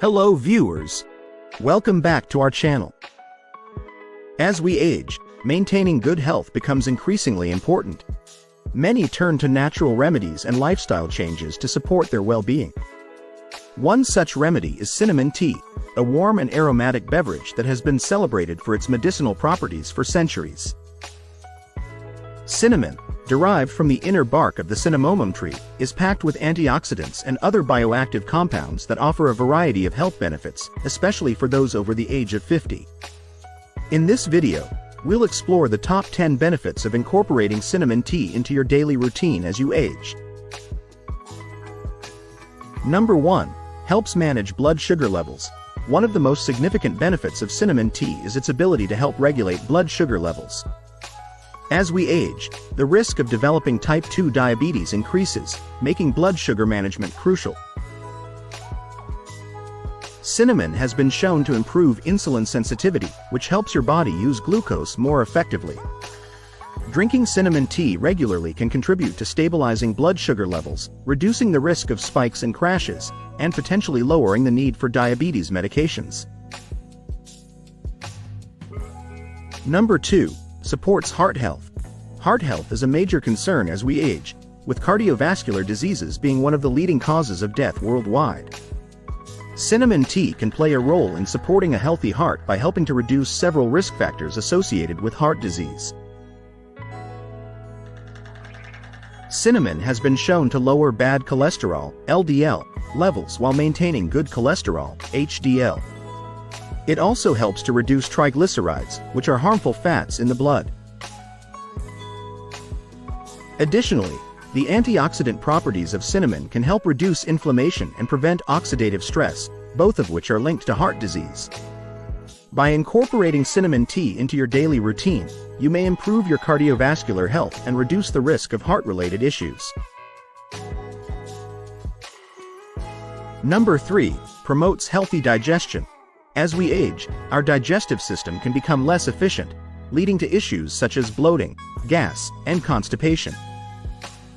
Hello viewers! Welcome back to our channel. As we age, maintaining good health becomes increasingly important. Many turn to natural remedies and lifestyle changes to support their well-being. One such remedy is cinnamon tea, a warm and aromatic beverage that has been celebrated for its medicinal properties for centuries. Cinnamon, derived from the inner bark of the Cinnamomum tree, is packed with antioxidants and other bioactive compounds that offer a variety of health benefits, especially for those over the age of 50. In this video, we'll explore the top 10 benefits of incorporating cinnamon tea into your daily routine as you age. Number 1. Helps manage blood sugar levels. One of the most significant benefits of cinnamon tea is its ability to help regulate blood sugar levels. As we age, the risk of developing type 2 diabetes increases, making blood sugar management crucial. Cinnamon has been shown to improve insulin sensitivity, which helps your body use glucose more effectively. Drinking cinnamon tea regularly can contribute to stabilizing blood sugar levels, reducing the risk of spikes and crashes, and potentially lowering the need for diabetes medications. Number 2. Supports heart health. Heart health is a major concern as we age, with cardiovascular diseases being one of the leading causes of death worldwide. Cinnamon tea can play a role in supporting a healthy heart by helping to reduce several risk factors associated with heart disease. Cinnamon has been shown to lower bad cholesterol, LDL, levels while maintaining good cholesterol, HDL. It also helps to reduce triglycerides, which are harmful fats in the blood. Additionally, the antioxidant properties of cinnamon can help reduce inflammation and prevent oxidative stress, both of which are linked to heart disease. By incorporating cinnamon tea into your daily routine, you may improve your cardiovascular health and reduce the risk of heart-related issues. Number 3. Promotes healthy digestion. As we age, our digestive system can become less efficient, leading to issues such as bloating, gas, and constipation.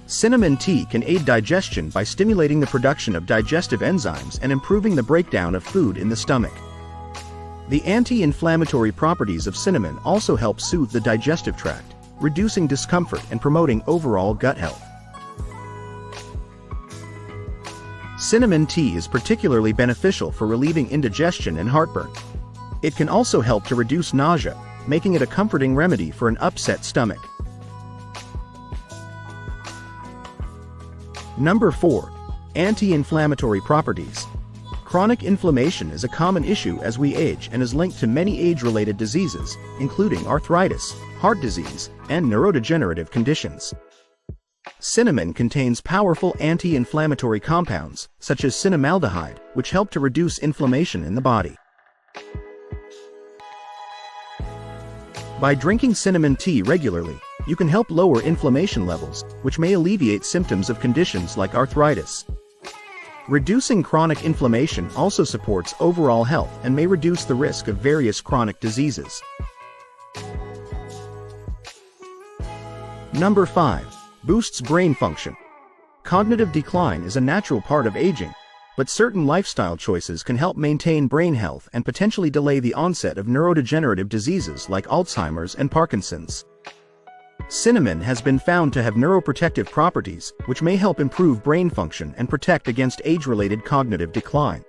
Cinnamon tea can aid digestion by stimulating the production of digestive enzymes and improving the breakdown of food in the stomach. The anti-inflammatory properties of cinnamon also help soothe the digestive tract, reducing discomfort and promoting overall gut health. Cinnamon tea is particularly beneficial for relieving indigestion and heartburn. It can also help to reduce nausea, making it a comforting remedy for an upset stomach. Number 4. Anti-inflammatory properties. Chronic inflammation is a common issue as we age and is linked to many age-related diseases, including arthritis, heart disease, and neurodegenerative conditions. Cinnamon contains powerful anti-inflammatory compounds, such as cinnamaldehyde, which help to reduce inflammation in the body. By drinking cinnamon tea regularly, you can help lower inflammation levels, which may alleviate symptoms of conditions like arthritis. Reducing chronic inflammation also supports overall health and may reduce the risk of various chronic diseases. Number 5. Boosts brain function. Cognitive decline is a natural part of aging, but certain lifestyle choices can help maintain brain health and potentially delay the onset of neurodegenerative diseases like Alzheimer's and Parkinson's. Cinnamon has been found to have neuroprotective properties, which may help improve brain function and protect against age-related cognitive decline.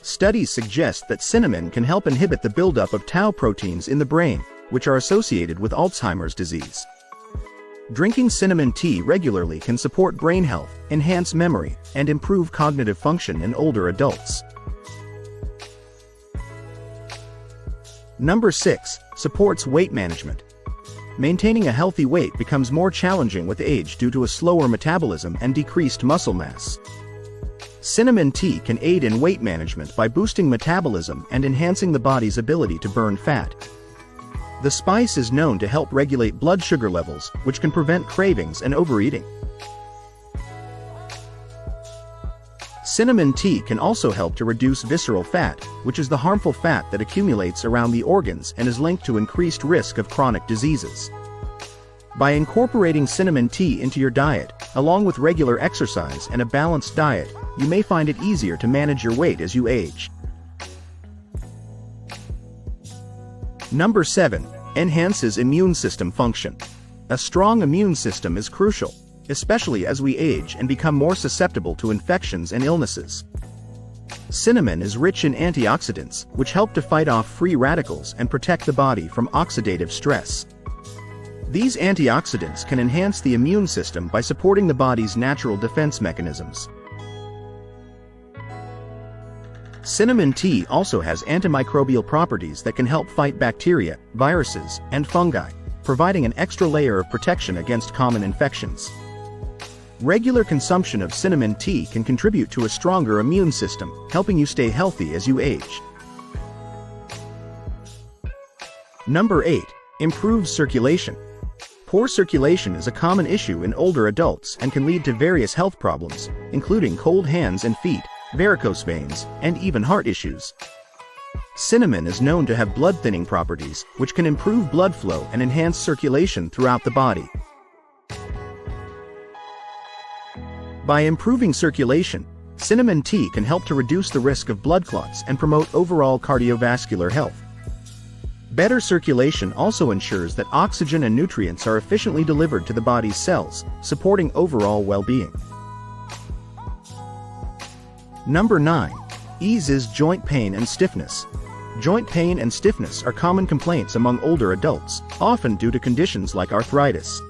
Studies suggest that cinnamon can help inhibit the buildup of tau proteins in the brain, which are associated with Alzheimer's disease. Drinking cinnamon tea regularly can support brain health, enhance memory, and improve cognitive function in older adults. Number 6. Supports weight management. Maintaining a healthy weight becomes more challenging with age due to a slower metabolism and decreased muscle mass. Cinnamon tea can aid in weight management by boosting metabolism and enhancing the body's ability to burn fat. The spice is known to help regulate blood sugar levels, which can prevent cravings and overeating. Cinnamon tea can also help to reduce visceral fat, which is the harmful fat that accumulates around the organs and is linked to increased risk of chronic diseases. By incorporating cinnamon tea into your diet, Along with regular exercise and a balanced diet, you may find it easier to manage your weight as you age. Number 7. Enhances immune system function. A strong immune system is crucial, especially as we age and become more susceptible to infections and illnesses. Cinnamon is rich in antioxidants, which help to fight off free radicals and protect the body from oxidative stress. These antioxidants can enhance the immune system by supporting the body's natural defense mechanisms. Cinnamon tea also has antimicrobial properties that can help fight bacteria, viruses, and fungi, providing an extra layer of protection against common infections. Regular consumption of cinnamon tea can contribute to a stronger immune system, helping you stay healthy as you age. Number 8. Improves circulation. Poor circulation is a common issue in older adults and can lead to various health problems, including cold hands and feet, varicose veins, and even heart issues. Cinnamon is known to have blood-thinning properties, which can improve blood flow and enhance circulation throughout the body. By improving circulation, cinnamon tea can help to reduce the risk of blood clots and promote overall cardiovascular health. Better circulation also ensures that oxygen and nutrients are efficiently delivered to the body's cells, supporting overall well-being. Number 9. Eases joint pain and stiffness. Joint pain and stiffness are common complaints among older adults, often due to conditions like arthritis.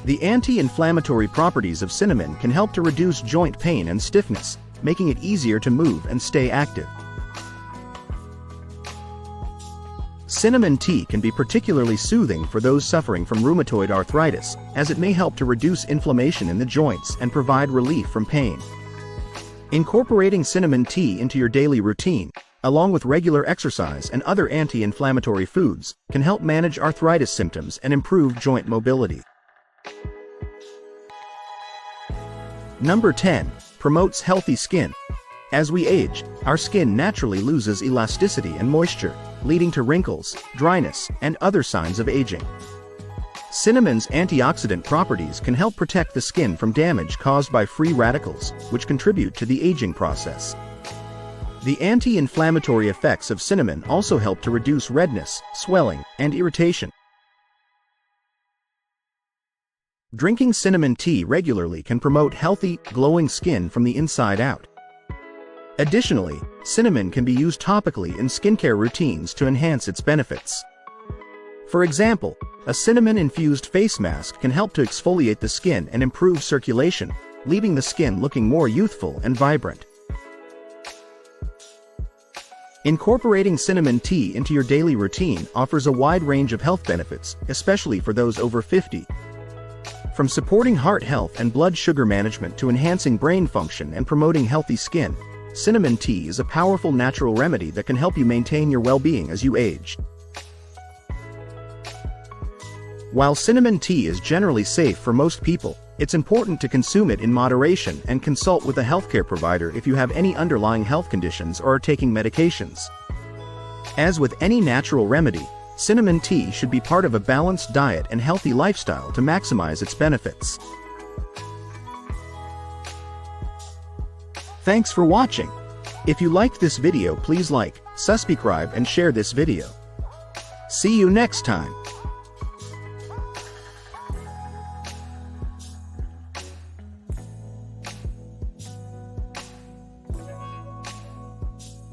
The anti-inflammatory properties of cinnamon can help to reduce joint pain and stiffness, making it easier to move and stay active. Cinnamon tea can be particularly soothing for those suffering from rheumatoid arthritis, as it may help to reduce inflammation in the joints and provide relief from pain. Incorporating cinnamon tea into your daily routine, along with regular exercise and other anti-inflammatory foods, can help manage arthritis symptoms and improve joint mobility. Number 10. Promotes healthy skin. As we age, our skin naturally loses elasticity and moisture, leading to wrinkles, dryness, and other signs of aging. Cinnamon's antioxidant properties can help protect the skin from damage caused by free radicals, which contribute to the aging process. The anti-inflammatory effects of cinnamon also help to reduce redness, swelling, and irritation. Drinking cinnamon tea regularly can promote healthy, glowing skin from the inside out. Additionally, cinnamon can be used topically in skincare routines to enhance its benefits. For example, a cinnamon-infused face mask can help to exfoliate the skin and improve circulation, leaving the skin looking more youthful and vibrant. Incorporating cinnamon tea into your daily routine offers a wide range of health benefits, especially for those over 50. From supporting heart health and blood sugar management to enhancing brain function and promoting healthy skin, cinnamon tea is a powerful natural remedy that can help you maintain your well-being as you age. While cinnamon tea is generally safe for most people, it's important to consume it in moderation and consult with a healthcare provider if you have any underlying health conditions or are taking medications. As with any natural remedy, cinnamon tea should be part of a balanced diet and healthy lifestyle to maximize its benefits. Thanks for watching. If you liked this video, please like, subscribe, and share this video. See you next time.